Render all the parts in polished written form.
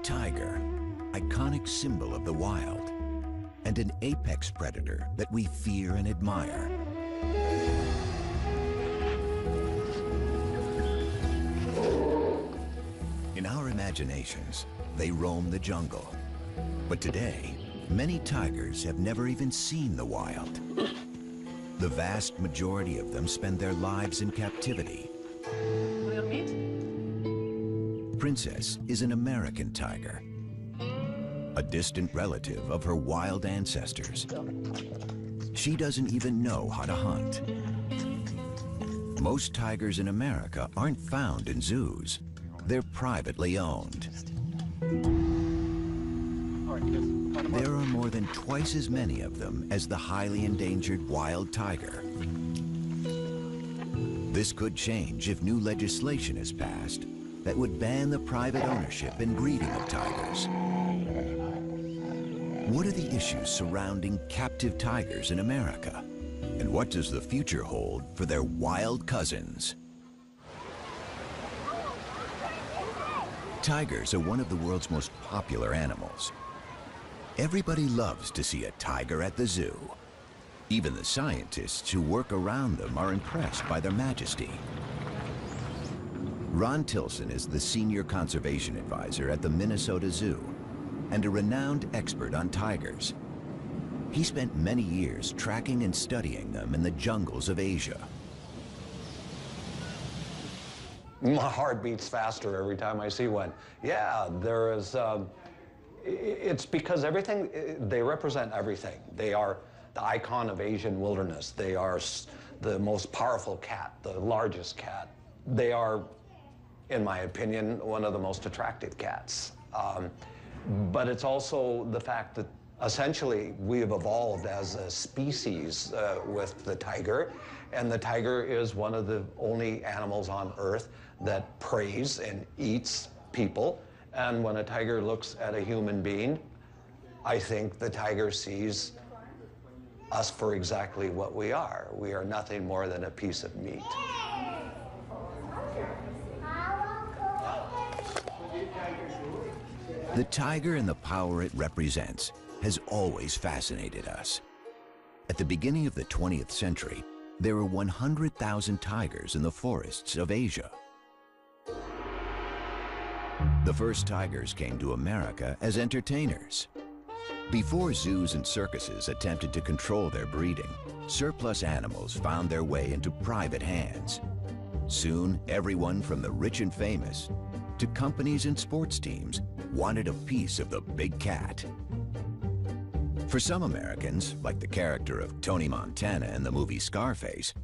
tiger, iconic symbol of the wild, and an apex predator that we fear and admire. In our imaginations, they roam the jungle. But today, many tigers have never even seen the wild. The vast majority of them spend their lives in captivity. Real meat? Princess is an American tiger, a distant relative of her wild ancestors. She doesn't even know how to hunt. Most tigers in America aren't found in zoos. They're privately owned. There are more than twice as many of them as the highly endangered wild tiger. This could change if new legislation is passed that would ban the private ownership and breeding of tigers. What are the issues surrounding captive tigers in America? And what does the future hold for their wild cousins? Tigers are one of the world's most popular animals. Everybody loves to see a tiger at the zoo. Even the scientists who work around them are impressed by their majesty. Ron Tilson is the senior conservation advisor at the Minnesota Zoo and a renowned expert on tigers. He spent many years tracking and studying them in the jungles of Asia. My heart beats faster every time I see one. Yeah, there is, it's because they represent everything. They are the icon of Asian wilderness. They are the most powerful cat, the largest cat. They are, in my opinion, one of the most attractive cats. But it's also the fact that essentially we have evolved as a species with the tiger, and the tiger is one of the only animals on Earth that preys and eats people. And when a tiger looks at a human being, I think the tiger sees us for exactly what we are. We are nothing more than a piece of meat. The tiger and the power it represents has always fascinated us. At the beginning of the 20th century, there were 100,000 tigers in the forests of Asia. The first tigers came to America as entertainers. Before zoos and circuses attempted to control their breeding, surplus animals found their way into private hands. Soon, everyone from the rich and famous to companies and sports teams wanted a piece of the big cat. For some Americans, like the character of Tony Montana in the movie Scarface,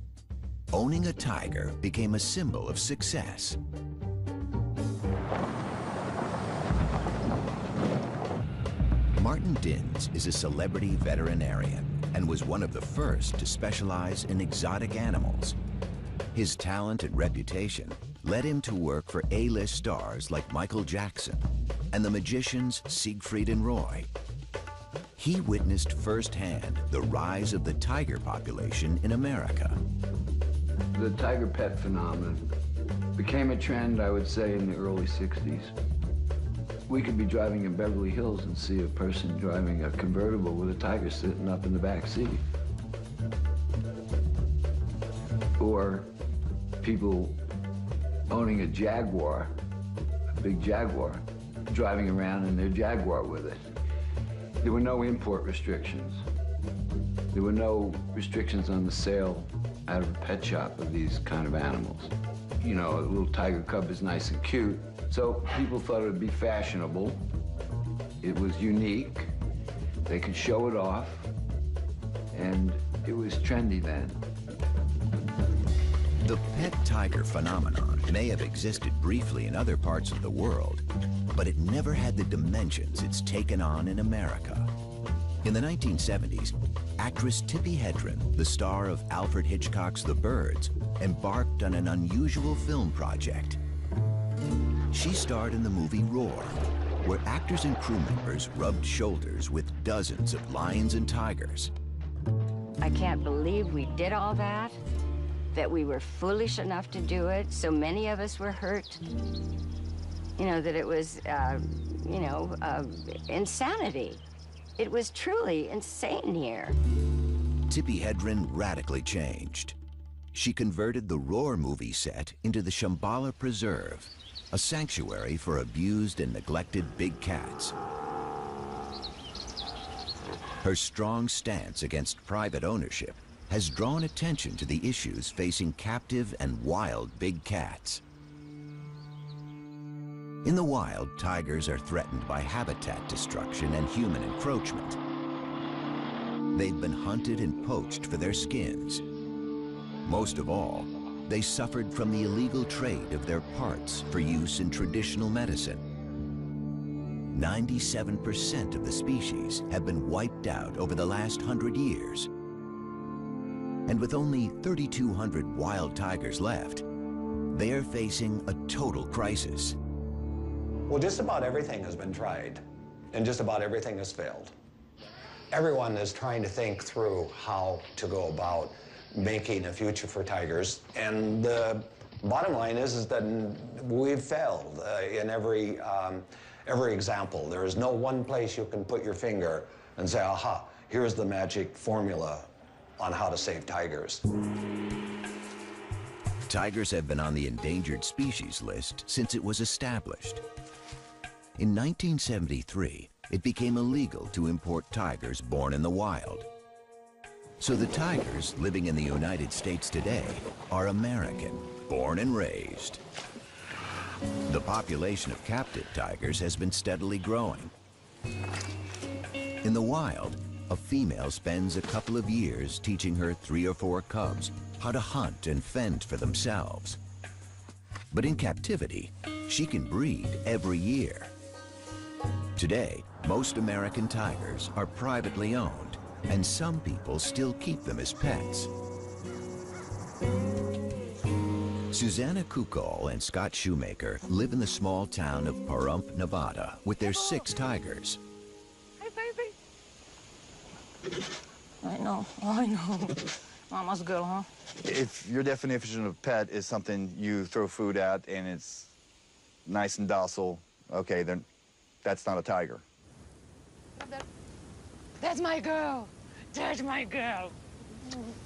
owning a tiger became a symbol of success. Martin Dins is a celebrity veterinarian and was one of the first to specialize in exotic animals. His talent and reputation led him to work for A-list stars like Michael Jackson and the magicians Siegfried and Roy. He witnessed firsthand the rise of the tiger population in America. The tiger pet phenomenon became a trend, I would say, in the early 60s. We could be driving in Beverly Hills and see a person driving a convertible with a tiger sitting up in the back seat. Or people owning a Jaguar, a big Jaguar, driving around in their Jaguar with it. There were no import restrictions. There were no restrictions on the sale out of a pet shop of these kind of animals. You know, a little tiger cub is nice and cute, so people thought it would be fashionable. It was unique. They could show it off, and it was trendy then. The pet tiger phenomenon may have existed briefly in other parts of the world, but it never had the dimensions it's taken on in America. In the 1970s, actress Tippi Hedren, the star of Alfred Hitchcock's The Birds, embarked on an unusual film project. She starred in the movie Roar, where actors and crew members rubbed shoulders with dozens of lions and tigers. I can't believe we did all that we were foolish enough to do it. So many of us were hurt. you know, that it was, you know, insanity. It was truly insane here. Tippi Hedren radically changed. She converted the Roar movie set into the Shambhala Preserve, a sanctuary for abused and neglected big cats. Her strong stance against private ownership has drawn attention to the issues facing captive and wild big cats. In the wild, tigers are threatened by habitat destruction and human encroachment. They've been hunted and poached for their skins. Most of all, they suffered from the illegal trade of their parts for use in traditional medicine. 97% of the species have been wiped out over the last 100 years. And with only 3,200 wild tigers left, they are facing a total crisis. Well, just about everything has been tried, and just about everything has failed. Everyone is trying to think through how to go about making a future for tigers, and the bottom line is that we've failed in every example. There is no one place you can put your finger and say, aha, here's the magic formula on how to save tigers. Tigers have been on the endangered species list since it was established. In 1973, it became illegal to import tigers born in the wild. So the tigers living in the United States today are American, born and raised. The population of captive tigers has been steadily growing. In the wild, a female spends a couple of years teaching her 3 or 4 cubs how to hunt and fend for themselves. But in captivity, she can breed every year. Today, most American tigers are privately owned, and some people still keep them as pets. Susanna Kukol and Scott Shoemaker live in the small town of Pahrump, Nevada, with their 6 tigers. Hi, baby. I know. Mama's girl, huh? If your definition of pet is something you throw food at and it's nice and docile, okay, then that's not a tiger. That's my girl. That's my girl.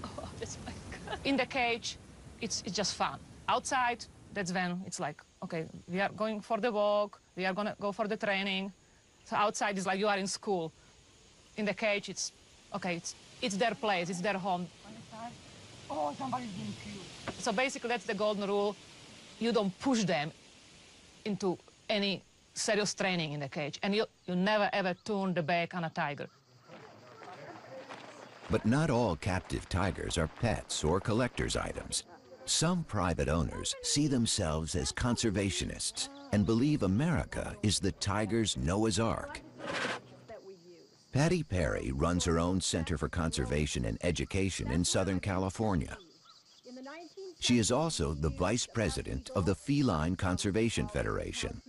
Oh, that's my girl. In the cage, it's just fun. Outside, that's when it's like, okay, we are going for the walk, we are gonna go for the training. So outside is like you are in school. In the cage, it's, okay, it's their place, it's their home. Oh, somebody's being cute. So basically, that's the golden rule. You don't push them into any serious training in the cage, and you never ever turn the back on a tiger. But not all captive tigers are pets or collector's items. Some private owners see themselves as conservationists and believe America is the tiger's Noah's Ark. Patty Perry runs her own Center for Conservation and Education in Southern California. She is also the vice president of the Feline Conservation Federation,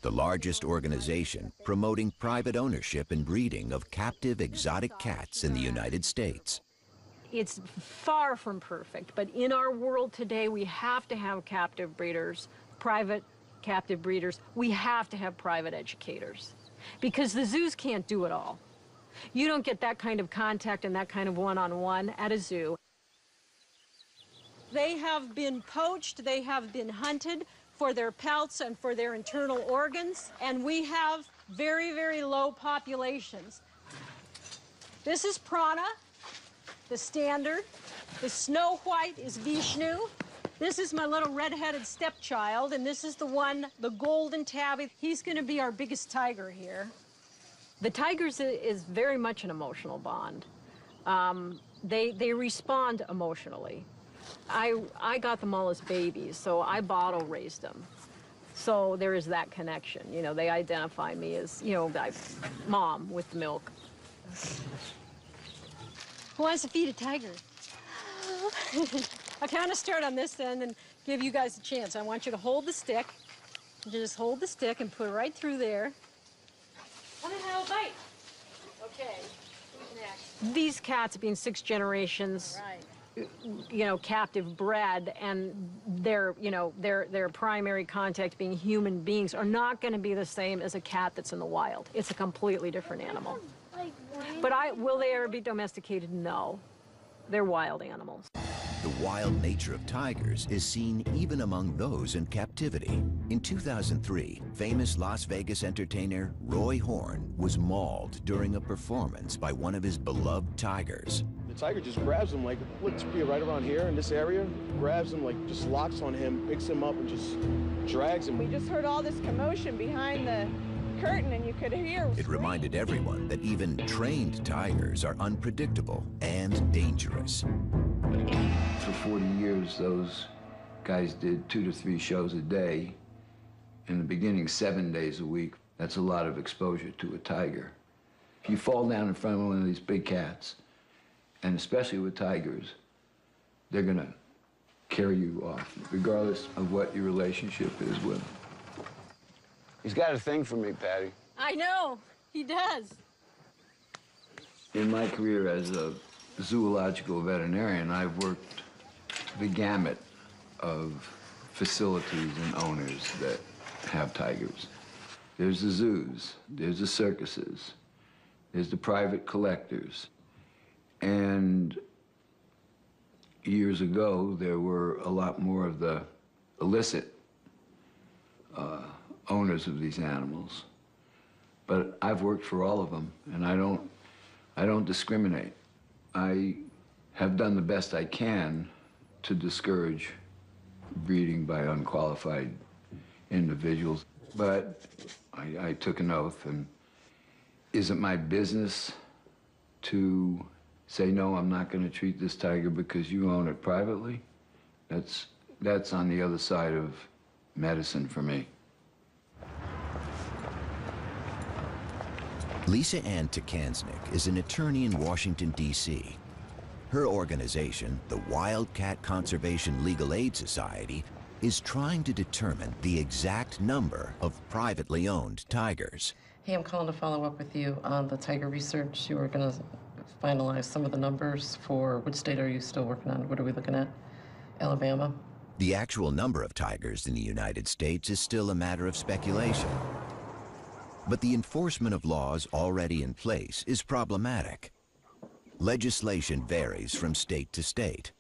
the largest organization promoting private ownership and breeding of captive exotic cats in the United States. It's far from perfect, but in our world today, we have to have captive breeders, private captive breeders. We have to have private educators, because the zoos can't do it all. You don't get that kind of contact and that kind of one-on-one at a zoo. They have been poached, they have been hunted for their pelts and for their internal organs, and we have very, very low populations. This is Prana, the standard. The snow white is Vishnu. This is my little red-headed stepchild, and this is the one, the golden tabby. He's gonna be our biggest tiger here. The tigers is very much an emotional bond. They respond emotionally. I got them all as babies, so I bottle raised them. So there is that connection. You know, they identify me as, you know, mom with the milk. Who wants to feed a tiger? I'll kind of start on this end and give you guys a chance. I want you to hold the stick. Just hold the stick and put it right through there. Want to have a bite? Okay. Who's next? These cats, being 6 generations, you know, captive bred, and their, you know, their primary contact being human beings are not going to be the same as a cat that's in the wild. It's a completely different animal. But will they ever be domesticated? No. They're wild animals. The wild nature of tigers is seen even among those in captivity. In 2003, famous Las Vegas entertainer Roy Horn was mauled during a performance by one of his beloved tigers. The tiger just grabs him, like, let's be right around here in this area, grabs him, like, just locks on him, picks him up, and just drags him. We just heard all this commotion behind the curtain, and you could hear. It reminded everyone that even trained tigers are unpredictable and dangerous. For 40 years, those guys did 2 to 3 shows a day. In the beginning, 7 days a week. That's a lot of exposure to a tiger. If you fall down in front of one of these big cats, and especially with tigers, they're gonna carry you off, regardless of what your relationship is with them. He's got a thing for me, Patty. I know, he does. In my career as a zoological veterinarian, I've worked the gamut of facilities and owners that have tigers. There's the zoos, there's the circuses, there's the private collectors. And years ago, there were a lot more of the illicit owners of these animals. But I've worked for all of them, and I don't discriminate. I have done the best I can to discourage breeding by unqualified individuals. But I took an oath, and is it my business to say, no, I'm not going to treat this tiger because you own it privately? That's on the other side of medicine for me. Lisa Ann Takansnick is an attorney in Washington, D.C. Her organization, the Wildcat Conservation Legal Aid Society, is trying to determine the exact number of privately owned tigers. Hey, I'm calling to follow up with you on the tiger research. You were going to finalize some of the numbers for which state are you still working on? What are we looking at? Alabama? The actual number of tigers in the United States is still a matter of speculation. But the enforcement of laws already in place is problematic. Legislation varies from state to state.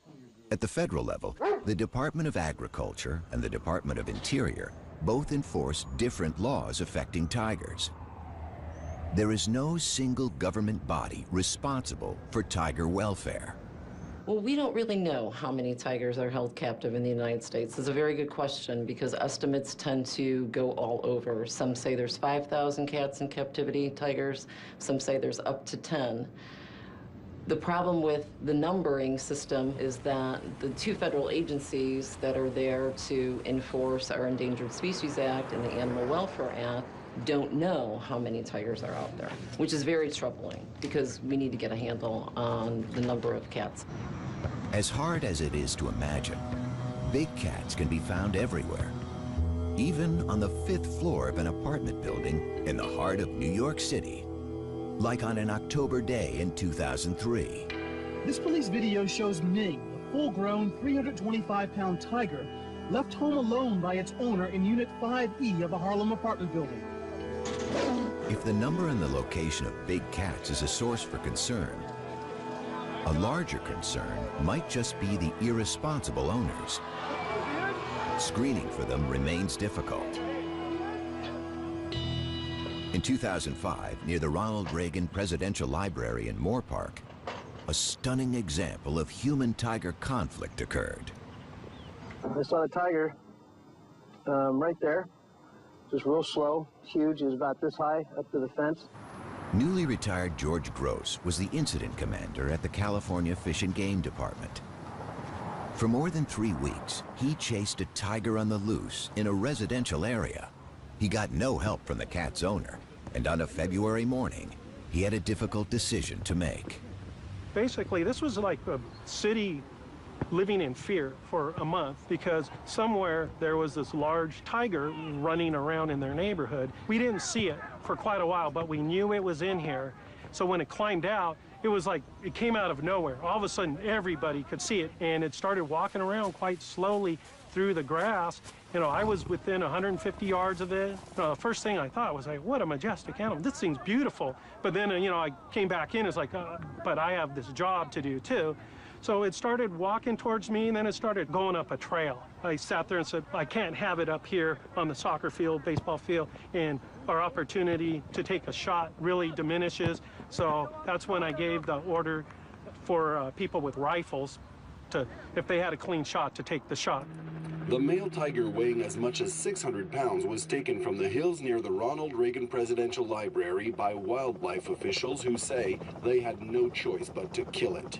At the federal level, the Department of Agriculture and the Department of Interior both enforce different laws affecting tigers. There is no single government body responsible for tiger welfare. Well, we don't really know how many tigers are held captive in the United States. It's a very good question because estimates tend to go all over. Some say there's 5,000 cats in captivity, tigers. Some say there's up to 10. The problem with the numbering system is that the 2 federal agencies that are there to enforce our Endangered Species Act and the Animal Welfare Act don't know how many tigers are out there, which is very troubling because we need to get a handle on the number of cats. As hard as it is to imagine, big cats can be found everywhere, even on the 5th floor of an apartment building in the heart of New York City, like on an October day in 2003. This police video shows Ming, a full-grown 325-pound tiger, left home alone by its owner in Unit 5E of a Harlem apartment building. If the number and the location of big cats is a source for concern, a larger concern might just be the irresponsible owners. Screening for them remains difficult. In 2005, near the Ronald Reagan Presidential Library in Moore Park, a stunning example of human-tiger conflict occurred. I saw a tiger right there, just real slow, huge. He was about this high up to the fence. Newly retired George Gross was the incident commander at the California Fish and Game Department. For more than 3 weeks, he chased a tiger on the loose in a residential area. He got no help from the cat's owner, and on a February morning, he had a difficult decision to make. Basically, this was like a city living in fear for a month because somewhere there was this large tiger running around in their neighborhood. We didn't see it for quite a while, but we knew it was in here. So when it climbed out, it was like it came out of nowhere. All of a sudden, everybody could see it, and it started walking around quite slowly through the grass. You know, I was within 150 yards of it. First thing I thought was, like, what a majestic animal. This thing's beautiful. But then, you know, I came back in, it's like, but I have this job to do too. So it started walking towards me, and then it started going up a trail. I sat there and said, I can't have it up here on the soccer field, baseball field, and our opportunity to take a shot really diminishes. So that's when I gave the order for people with rifles to, if they had a clean shot, to take the shot. The male tiger, weighing as much as 600 pounds, was taken from the hills near the Ronald Reagan Presidential Library by wildlife officials who say they had no choice but to kill it.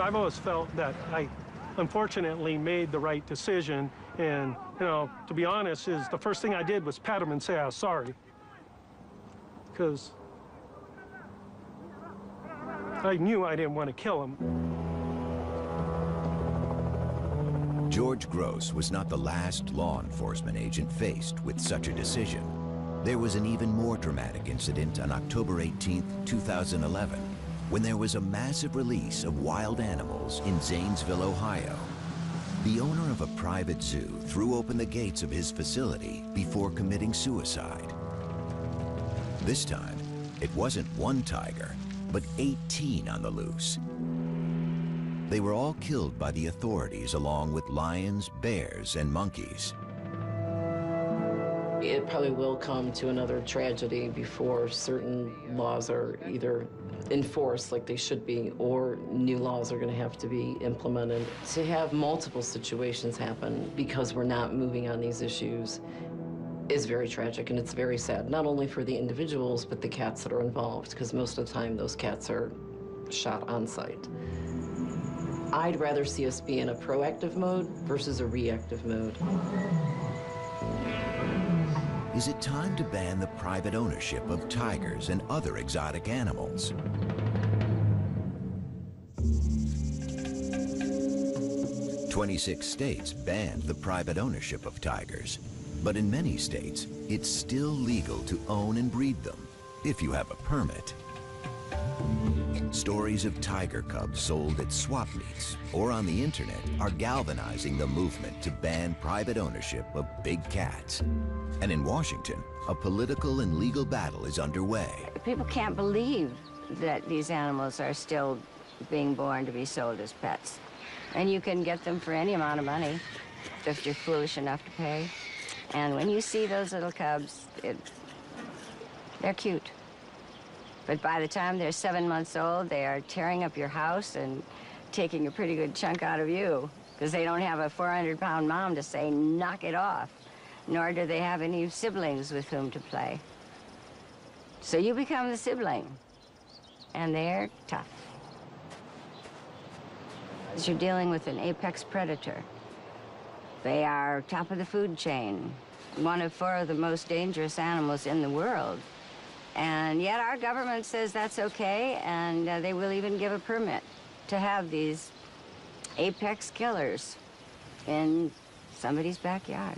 I've always felt that I, unfortunately, made the right decision. And, you know, to be honest, is the first thing I did was pat him and say I was sorry. Because I knew I didn't want to kill him. George Gross was not the last law enforcement agent faced with such a decision. There was an even more dramatic incident on October 18, 2011, when there was a massive release of wild animals in Zanesville, Ohio. The owner of a private zoo threw open the gates of his facility before committing suicide. This time, it wasn't one tiger, but 18 on the loose. They were all killed by the authorities along with lions, bears, and monkeys. It probably will come to another tragedy before certain laws are either enforced like they should be, or new laws are going to have to be implemented. To have multiple situations happen because we're not moving on these issues is very tragic, and it's very sad, not only for the individuals, but the cats that are involved, because most of the time those cats are shot on site. I'd rather see us be in a proactive mode versus a reactive mode. Is it time to ban the private ownership of tigers and other exotic animals? "26 states banned the private ownership of tigers, but in many states, it's still legal to own and breed them if you have a permit. Stories of tiger cubs sold at swap meets or on the internet are galvanizing the movement to ban private ownership of big cats. And in Washington, a political and legal battle is underway. People can't believe that these animals are still being born to be sold as pets. And you can get them for any amount of money if you're foolish enough to pay. And when you see those little cubs, they're cute. But by the time they're 7 months old, they are tearing up your house and taking a pretty good chunk out of you, because they don't have a 400-pound mom to say, knock it off, nor do they have any siblings with whom to play. So you become the sibling, and they're tough. You're dealing with an apex predator. They are top of the food chain, one of 4 of the most dangerous animals in the world. And yet our government says that's okay, and they will even give a permit to have these apex killers in somebody's backyard.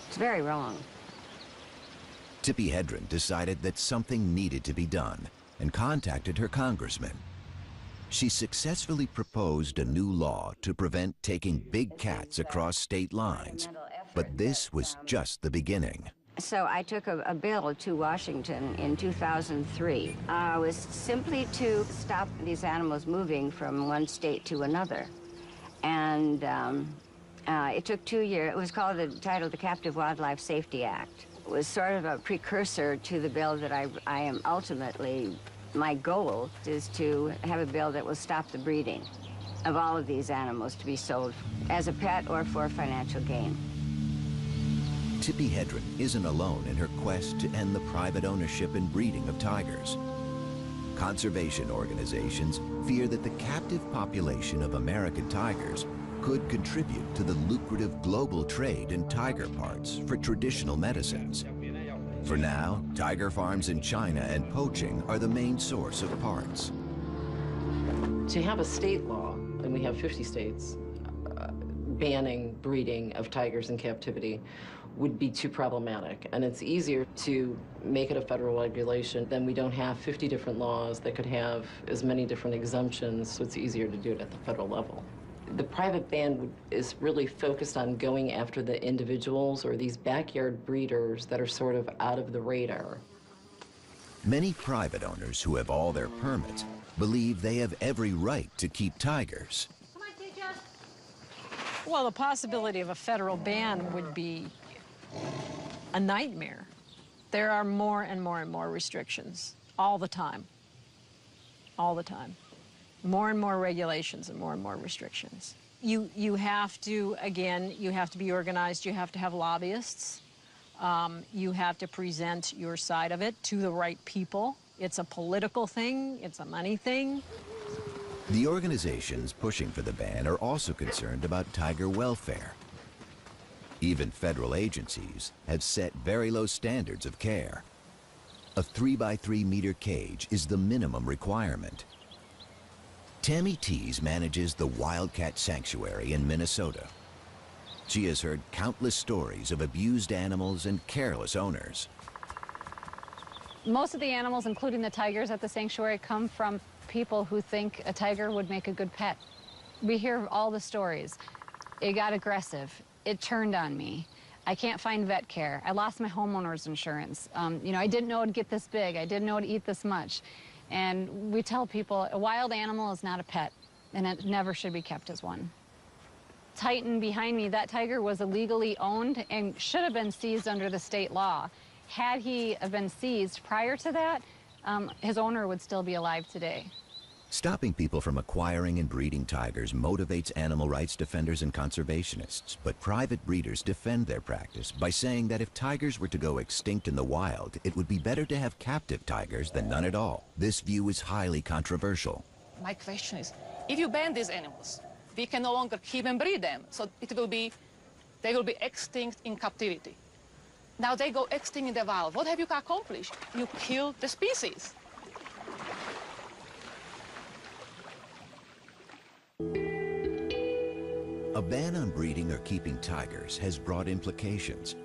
It's very wrong. Tippi Hedren decided that something needed to be done and contacted her congressman. She successfully proposed a new law to prevent taking big cats across state lines, but this was just the beginning. So I took a bill to Washington in 2003. It was simply to stop these animals moving from one state to another. And it took 2 years. It was called the Captive Wildlife Safety Act. It was sort of a precursor to the bill that I am ultimately, my goal is to have a bill that will stop the breeding of all of these animals to be sold as a pet or for financial gain. Tippi Hedren isn't alone in her quest to end the private ownership and breeding of tigers. Conservation organizations fear that the captive population of American tigers could contribute to the lucrative global trade in tiger parts for traditional medicines. For now, tiger farms in China and poaching are the main source of parts. To have a state law, and we have 50 states, banning breeding of tigers in captivity would be too problematic. And it's easier to make it a federal regulation. Then we don't have 50 different laws that could have as many different exemptions, so it's easier to do it at the federal level. The private ban is really focused on going after the individuals or these backyard breeders that are sort of out of the radar. Many private owners who have all their permits believe they have every right to keep tigers. Well, the possibility of a federal ban would be a nightmare. There are more and more and more restrictions all the time. All the time. More and more regulations and more restrictions. You have to, again, you have to be organized. You have to have lobbyists. You have to present your side of it to the right people. It's a political thing. It's a money thing. The organizations pushing for the ban are also concerned about tiger welfare. Even federal agencies have set very low standards of care. A 3x3 meter cage is the minimum requirement. Tammy Tees manages the Wildcat Sanctuary in Minnesota. She has heard countless stories of abused animals and careless owners. Most of the animals, including the tigers at the sanctuary, come from people who think a tiger would make a good pet. We hear all the stories. It got aggressive. It turned on me. I can't find vet care. I lost my homeowner's insurance. You know, I didn't know it'd get this big. I didn't know it'd eat this much. And we tell people a wild animal is not a pet, and it never should be kept as one. Titan behind me, that tiger was illegally owned and should have been seized under the state law. Had he been seized prior to that, his owner would still be alive today. Stopping people from acquiring and breeding tigers motivates animal rights defenders and conservationists, but private breeders defend their practice by saying that if tigers were to go extinct in the wild, it would be better to have captive tigers than none at all. This view is highly controversial. My question is, if you ban these animals, we can no longer keep and breed them, so they will be extinct in captivity. Now they go extinct in the wild. What have you accomplished? You killed the species. A ban on breeding or keeping tigers has broad implications.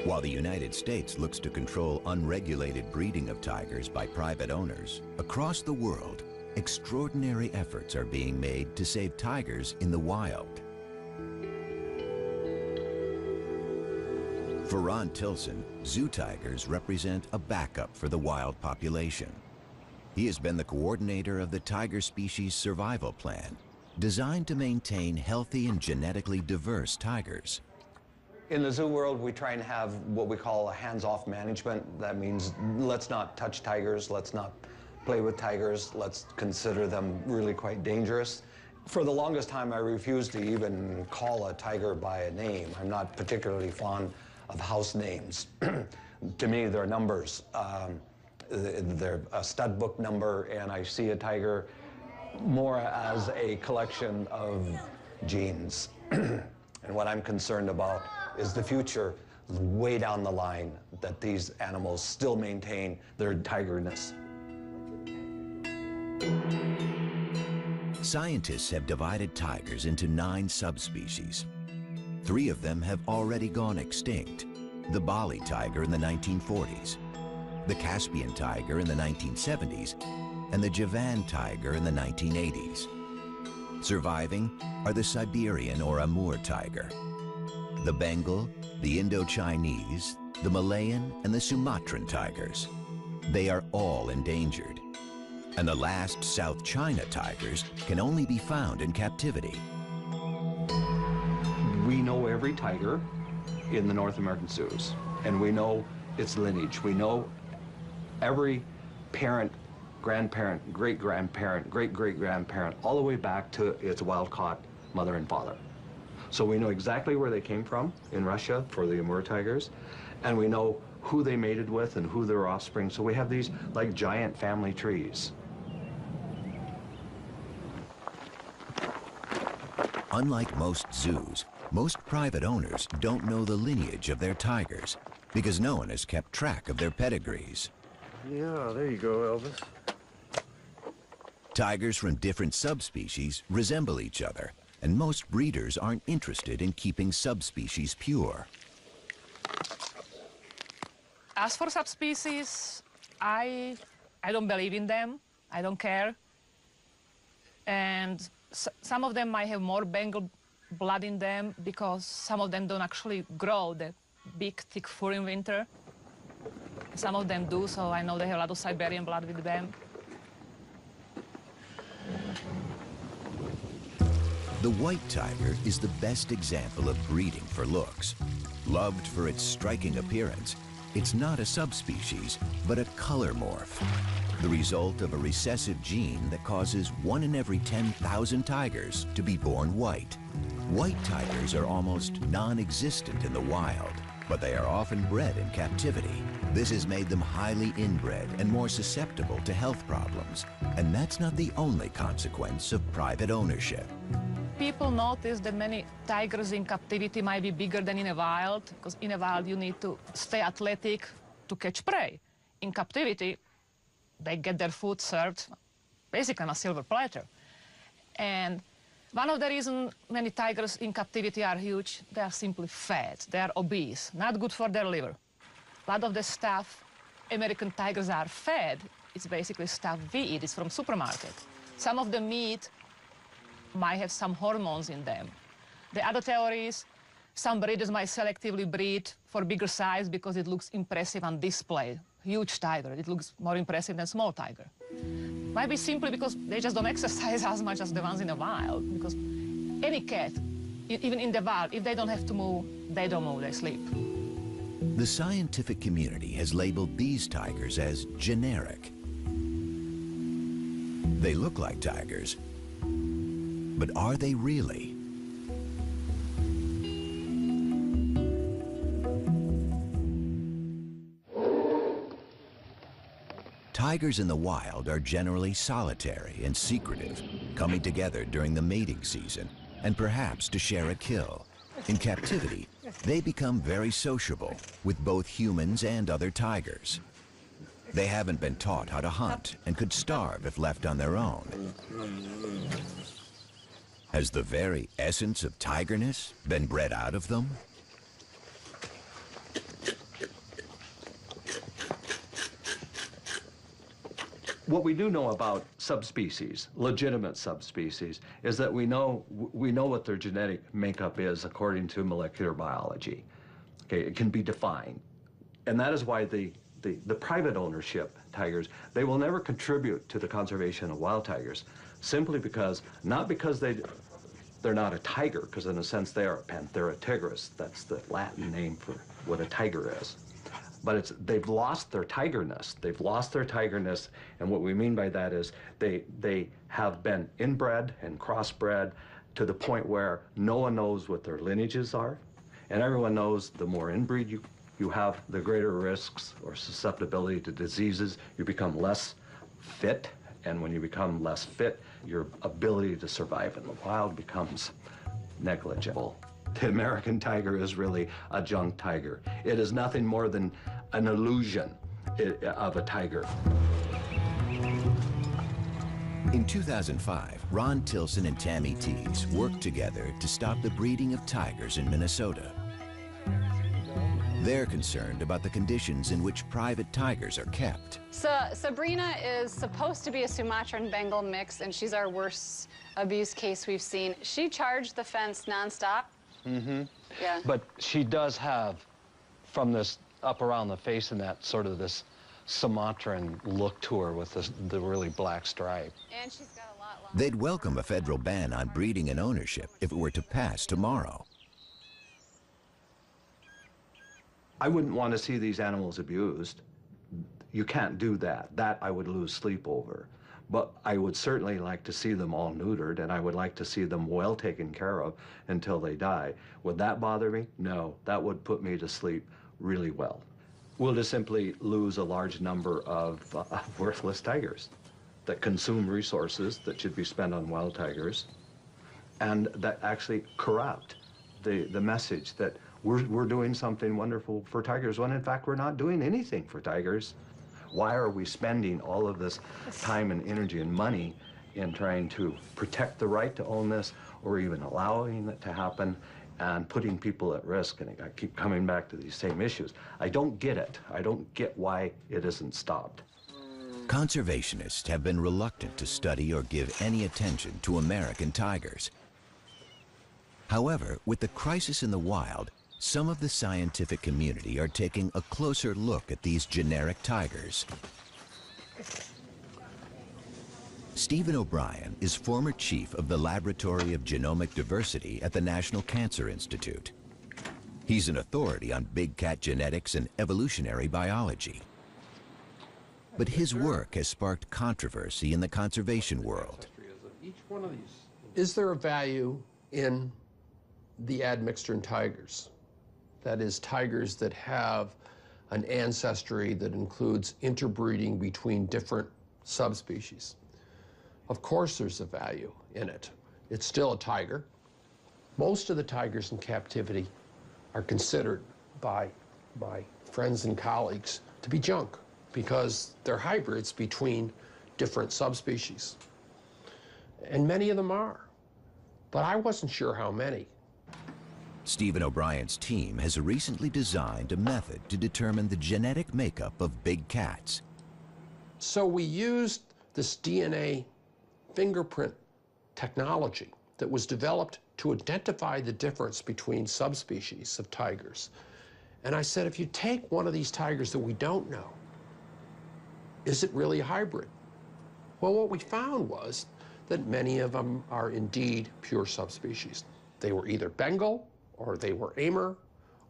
While the United States looks to control unregulated breeding of tigers by private owners, across the world, extraordinary efforts are being made to save tigers in the wild. For Ron Tilson, zoo tigers represent a backup for the wild population. He has been the coordinator of the Tiger Species Survival Plan, designed to maintain healthy and genetically diverse tigers. In the zoo world, we try and have what we call a hands-off management. That means let's not touch tigers, let's not play with tigers, let's consider them really quite dangerous. For the longest time, I refused to even call a tiger by a name. I'm not particularly fond of house names. To me, they're numbers. They're a stud book number, and I see a tiger more as a collection of genes. And what I'm concerned about is the future, way down the line, that these animals still maintain their tigerness. Scientists have divided tigers into 9 subspecies. 3 of them have already gone extinct: the Bali tiger in the 1940s, the Caspian tiger in the 1970s, and the Javan tiger in the 1980s. Surviving are the Siberian or Amur tiger, the Bengal, the Indo-Chinese, the Malayan, and the Sumatran tigers. They are all endangered. And the last South China tigers can only be found in captivity. We know every tiger in the North American zoos, and we know its lineage. We know every parent, grandparent, great-grandparent, great-great-grandparent, all the way back to its wild-caught mother and father. So we know exactly where they came from in Russia for the Amur tigers, and we know who they mated with and who their offspring. So we have these like giant family trees. Unlike most zoos, most private owners don't know the lineage of their tigers because no one has kept track of their pedigrees. Yeah, there you go, Elvis. Tigers from different subspecies resemble each other, and most breeders aren't interested in keeping subspecies pure. As for subspecies, I don't believe in them. I don't care. And some of them might have more Bengal blood in them because some of them don't actually grow the big, thick fur in winter. Some of them do, so I know they have a lot of Siberian blood with them. The white tiger is the best example of breeding for looks. Loved for its striking appearance, it's not a subspecies, but a color morph, the result of a recessive gene that causes 1 in every 10,000 tigers to be born white. White tigers are almost non-existent in the wild, but they are often bred in captivity. This has made them highly inbred and more susceptible to health problems. And that's not the only consequence of private ownership. People notice that many tigers in captivity might be bigger than in a wild, because in a wild you need to stay athletic to catch prey. In captivity, they get their food served basically on a silver platter. And one of the reasons many tigers in captivity are huge, they are simply fat, they are obese, not good for their liver. A lot of the stuff American tigers are fed, it's basically stuff we eat, it's from supermarket. Some of the meat might have some hormones in them. The other theory is some breeders might selectively breed for bigger size because it looks impressive on display. Huge tiger, it looks more impressive than small tiger. Might be simply because they just don't exercise as much as the ones in the wild, because any cat, even in the wild, if they don't have to move, they don't move, they sleep. The scientific community has labeled these tigers as generic. They look like tigers, but are they really? Tigers in the wild are generally solitary and secretive, coming together during the mating season and perhaps to share a kill. In captivity, they become very sociable with both humans and other tigers. They haven't been taught how to hunt and could starve if left on their own. Has the very essence of tigerness been bred out of them? What we do know about subspecies, legitimate subspecies, is that we know what their genetic makeup is according to molecular biology. Okay, it can be defined. And that is why the private ownership tigers, they will never contribute to the conservation of wild tigers, simply because, not because they're not a tiger, because in a sense they are a Panthera tigris. That's the Latin name for what a tiger is. But they've lost their tigerness. They've lost their tigerness, and what we mean by that is they have been inbred and crossbred to the point where no one knows what their lineages are, and everyone knows the more inbreed you have, the greater risks or susceptibility to diseases. You become less fit, and when you become less fit, your ability to survive in the wild becomes negligible. The American tiger is really a junk tiger. It is nothing more than an illusion of a tiger. In 2005, Ron Tilson and Tammy Tees worked together to stop the breeding of tigers in Minnesota. They're concerned about the conditions in which private tigers are kept. So Sabrina is supposed to be a Sumatran Bengal mix, and she's our worst abuse case we've seen. She charged the fence nonstop. Mm-hmm. Yeah. But she does have, from this up around the face and that, sort of this Sumatran look to her with the really black stripe. And she's got a lot longer. They'd welcome a federal ban on breeding and ownership if it were to pass tomorrow. I wouldn't want to see these animals abused. You can't do that. That I would lose sleep over. But I would certainly like to see them all neutered, and I would like to see them well taken care of until they die. Would that bother me? No, that would put me to sleep really well. We'll just simply lose a large number of worthless tigers that consume resources that should be spent on wild tigers, and that actually corrupt the message that we're doing something wonderful for tigers, when in fact we're not doing anything for tigers. Why are we spending all of this time and energy and money in trying to protect the right to own this, or even allowing it to happen and putting people at risk. And I keep coming back to these same issues. I don't get it. I don't get why it isn't stopped. Conservationists have been reluctant to study or give any attention to American tigers. However, with the crisis in the wild, some of the scientific community are taking a closer look at these generic tigers. Stephen O'Brien is former chief of the Laboratory of Genomic Diversity at the National Cancer Institute. He's an authority on big cat genetics and evolutionary biology. But his work has sparked controversy in the conservation world. Is there a value in the admixture in tigers? That is, tigers that have an ancestry that includes interbreeding between different subspecies. Of course there's a value in it. It's still a tiger. Most of the tigers in captivity are considered by my friends and colleagues to be junk because they're hybrids between different subspecies. And many of them are, but I wasn't sure how many. Stephen O'Brien's team has recently designed a method to determine the genetic makeup of big cats. So we used this DNA fingerprint technology that was developed to identify the difference between subspecies of tigers. And I said, if you take one of these tigers that we don't know, is it really a hybrid? Well, what we found was that many of them are indeed pure subspecies. They were either Bengal, or they were Amur,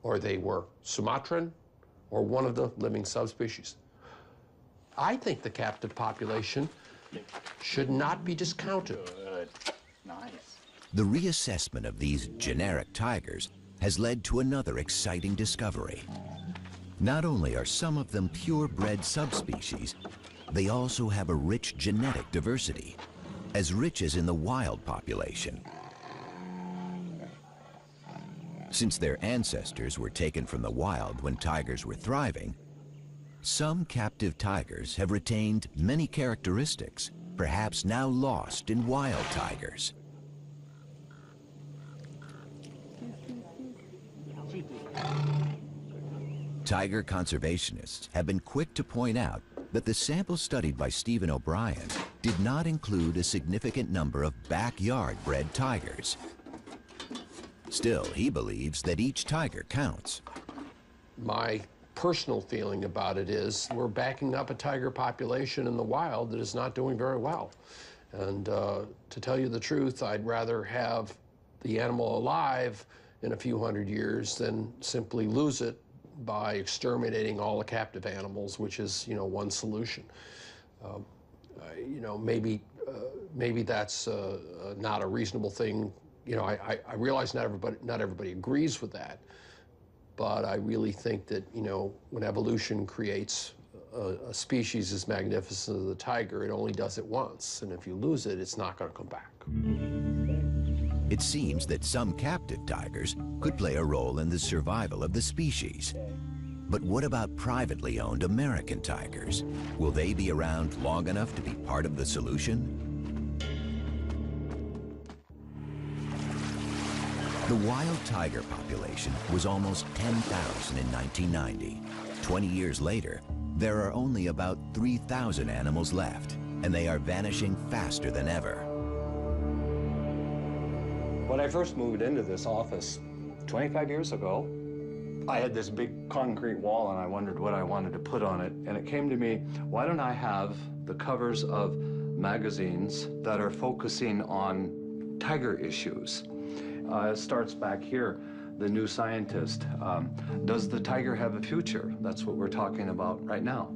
or they were Sumatran, or one of the living subspecies. I think the captive population should not be discounted. Good. Nice. The reassessment of these generic tigers has led to another exciting discovery. Not only are some of them purebred subspecies, they also have a rich genetic diversity, as rich as in the wild population. Since their ancestors were taken from the wild when tigers were thriving, some captive tigers have retained many characteristics, perhaps now lost in wild tigers. Tiger conservationists have been quick to point out that the sample studied by Stephen O'Brien did not include a significant number of backyard-bred tigers. Still, he believes that each tiger counts. My personal feeling about it is we're backing up a tiger population in the wild that is not doing very well. And to tell you the truth, I'd rather have the animal alive in a few hundred years than simply lose it by exterminating all the captive animals, which is, one solution. Maybe that's not a reasonable thing. I realize not everybody agrees with that, but I really think that, when evolution creates a species as magnificent as the tiger, it only does it once, and if you lose it, it's not going to come back. It seems that some captive tigers could play a role in the survival of the species. But what about privately owned American tigers? Will they be around long enough to be part of the solution? The wild tiger population was almost 10,000 in 1990. 20 years later, there are only about 3,000 animals left, and they are vanishing faster than ever. When I first moved into this office 25 years ago, I had this big concrete wall and I wondered what I wanted to put on it. And it came to me, why don't I have the covers of magazines that are focusing on tiger issues? It starts back here, The New Scientist. Does the tiger have a future? That's what we're talking about right now.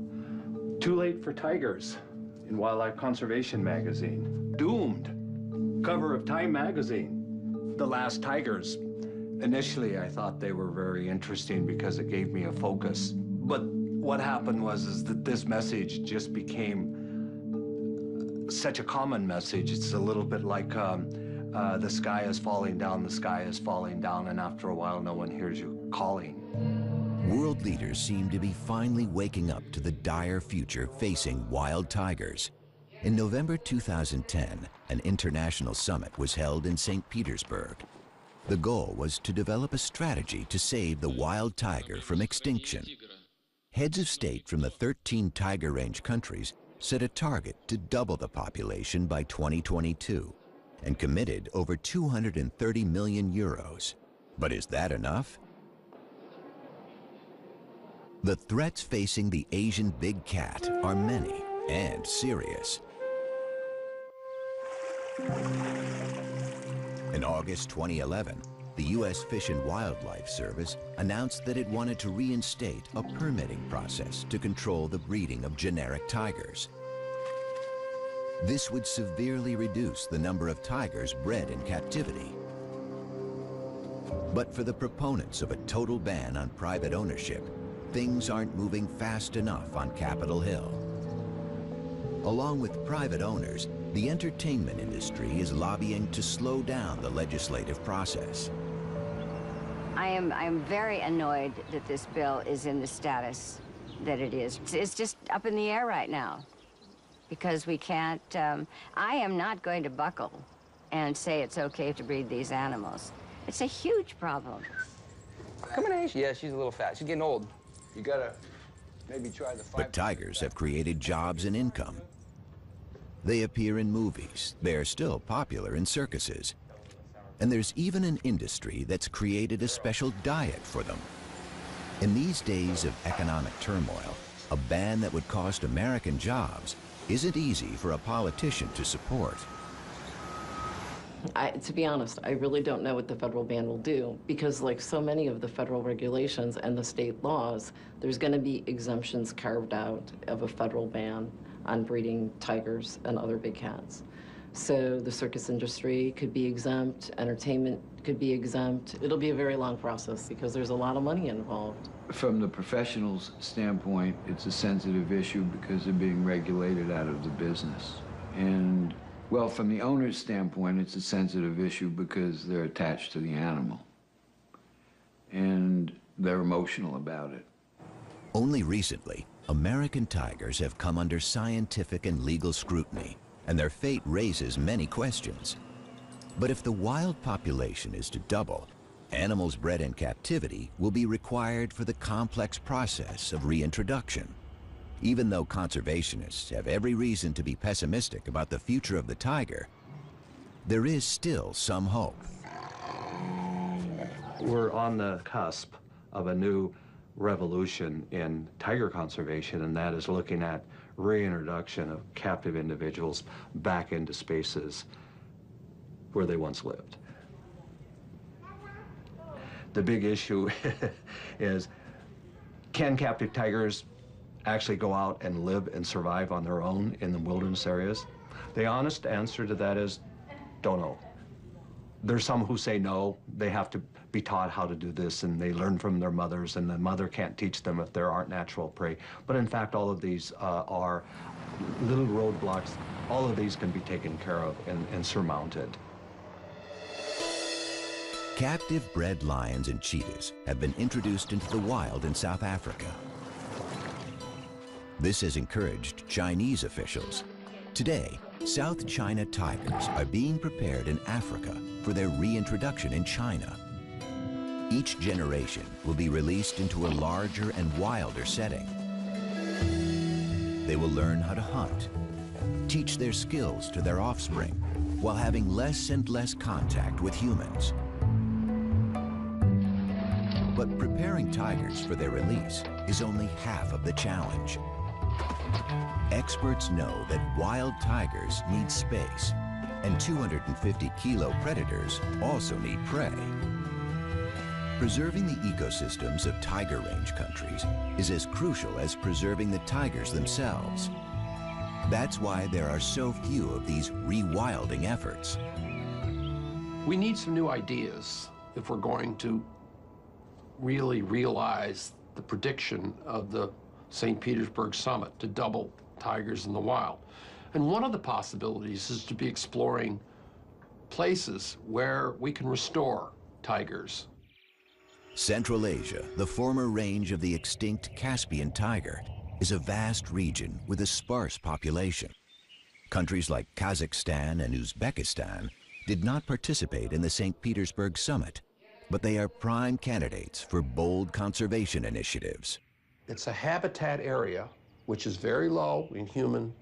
Too Late for Tigers in Wildlife Conservation Magazine. Doomed, cover of Time Magazine. The Last Tigers. Initially, I thought they were very interesting because it gave me a focus. But what happened was that this message just became such a common message. It's a little bit like the sky is falling down, the sky is falling down, and after a while, no one hears you calling. World leaders seem to be finally waking up to the dire future facing wild tigers. In November 2010, an international summit was held in St. Petersburg. The goal was to develop a strategy to save the wild tiger from extinction. Heads of state from the 13 tiger range countries set a target to double the population by 2022 and committed over 230 million euros. But is that enough? The threats facing the Asian big cat are many and serious. In August 2011, the U.S. Fish and Wildlife Service announced that it wanted to reinstate a permitting process to control the breeding of generic tigers. This would severely reduce the number of tigers bred in captivity. But for the proponents of a total ban on private ownership, things aren't moving fast enough on Capitol Hill. Along with private owners, the entertainment industry is lobbying to slow down the legislative process. I'm very annoyed that this bill is in the status that it is. It's just up in the air right now because we can't, I am not going to buckle and say it's okay to breed these animals. It's a huge problem. Come on, Asia. Yeah, she's a little fat. She's getting old. You gotta maybe try the 5. But tigers have created jobs and income. They appear in movies. They are still popular in circuses. And there's even an industry that's created a special diet for them. In these days of economic turmoil, a ban that would cost American jobs isn't easy for a politician to support. To be honest, I really don't know what the federal ban will do because like so many of the federal regulations and the state laws, there's going to be exemptions carved out of a federal ban on breeding tigers and other big cats. So the circus industry could be exempt, entertainment could be exempt. It'll be a very long process because there's a lot of money involved. From the professional's standpoint, it's a sensitive issue because they're being regulated out of the business. And, well, from the owner's standpoint, it's a sensitive issue because they're attached to the animal. And they're emotional about it. Only recently, American tigers have come under scientific and legal scrutiny, and their fate raises many questions. But if the wild population is to double, animals bred in captivity will be required for the complex process of reintroduction. Even though conservationists have every reason to be pessimistic about the future of the tiger, there is still some hope. We're on the cusp of a new revolution in tiger conservation, and that is looking at reintroduction of captive individuals back into spaces where they once lived. The big issue is, can captive tigers actually go out and live and survive on their own in the wilderness areas? The honest answer to that is, don't know. There's some who say no, they have to be taught how to do this, and they learn from their mothers, and the mother can't teach them if there aren't natural prey. But in fact, all of these are little roadblocks. All of these can be taken care of and surmounted. Captive bred lions and cheetahs have been introduced into the wild in South Africa. This has encouraged Chinese officials. Today, South China tigers are being prepared in Africa for their reintroduction in China. Each generation will be released into a larger and wilder setting. They will learn how to hunt, teach their skills to their offspring, while having less and less contact with humans. But preparing tigers for their release is only half of the challenge. Experts know that wild tigers need space, and 250-kilo predators also need prey. Preserving the ecosystems of tiger range countries is as crucial as preserving the tigers themselves. That's why there are so few of these rewilding efforts. We need some new ideas if we're going to really realize the prediction of the St. Petersburg summit to double tigers in the wild. And one of the possibilities is to be exploring places where we can restore tigers. Central Asia, the former range of the extinct Caspian tiger, is a vast region with a sparse population. Countries like Kazakhstan and Uzbekistan did not participate in the St. Petersburg summit, but they are prime candidates for bold conservation initiatives. It's a habitat area which is very low in human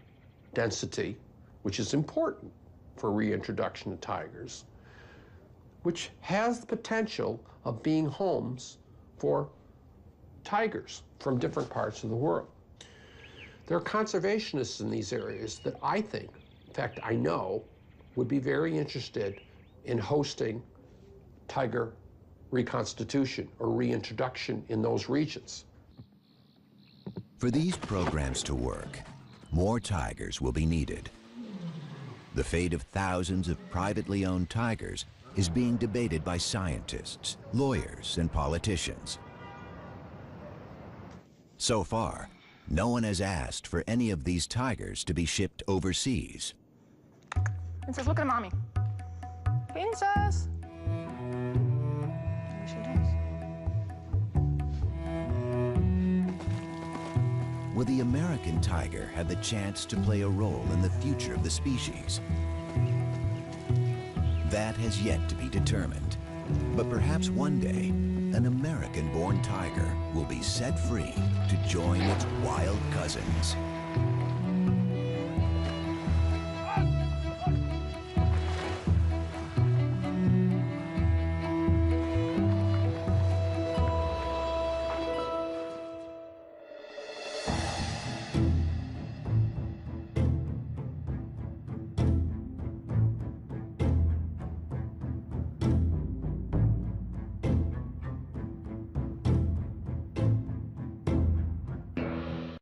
density, which is important for reintroduction of tigers, which has the potential of being homes for tigers from different parts of the world. There are conservationists in these areas that I think, in fact, I know, would be very interested in hosting tiger reconstitution or reintroduction in those regions. For these programs to work, more tigers will be needed. The fate of thousands of privately owned tigers is being debated by scientists, lawyers, and politicians. So far, no one has asked for any of these tigers to be shipped overseas. Princess, look at mommy. Princess. There she is. Will the American tiger have the chance to play a role in the future of the species? That has yet to be determined. But perhaps one day, an American-born tiger will be set free to join its wild cousins.